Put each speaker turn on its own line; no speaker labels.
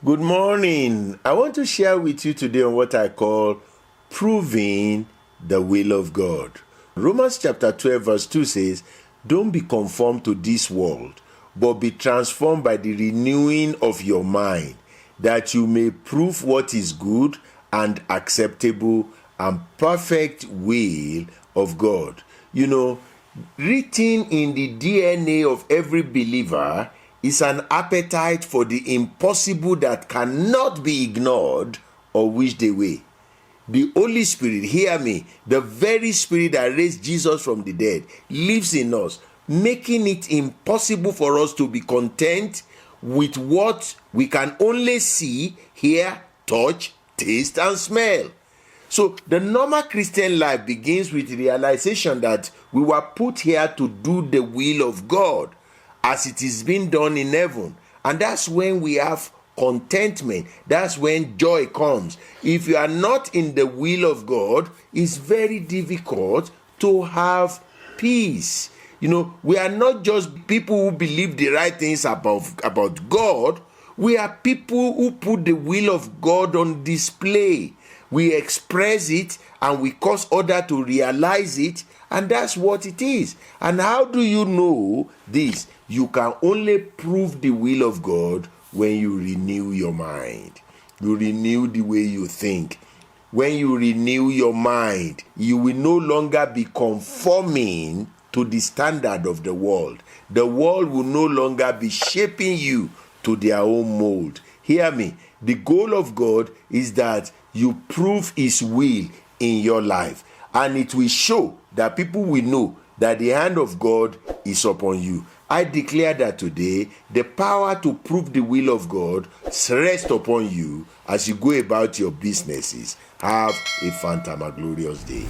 Good morning. I want to share with you today on what I call proving the will of God. Romans chapter 12 verse 2 says, "Don't be conformed to this world, but be transformed by the renewing of your mind, that you may prove what is good and acceptable and perfect will of God." You know, written in the DNA of every believer is an appetite for the impossible that cannot be ignored or wished away. The Holy Spirit, hear me, the very Spirit that raised Jesus from the dead lives in us, making it impossible for us to be content with what we can only see, hear, touch, taste, and smell. So the normal Christian life begins with the realization that we were put here to do the will of God as it is being done in heaven. And that's when we have contentment. That's when joy comes. If you are not in the will of God, it's very difficult to have peace. You know, we are not just people who believe the right things about God. We are people who put the will of God on display. We express it and we cause others to realize it, and that's what it is. And how do you know this? You can only prove the will of God when you renew your mind. You renew the way you think. When you renew your mind, you will no longer be conforming to the standard of the world. The world will no longer be shaping you to their own mold. Hear me. The goal of God is that you prove His will in your life, and it will show that people will know that the hand of God is upon you. I declare that today, the power to prove the will of God rests upon you as you go about your businesses. Have a fantastic, glorious day.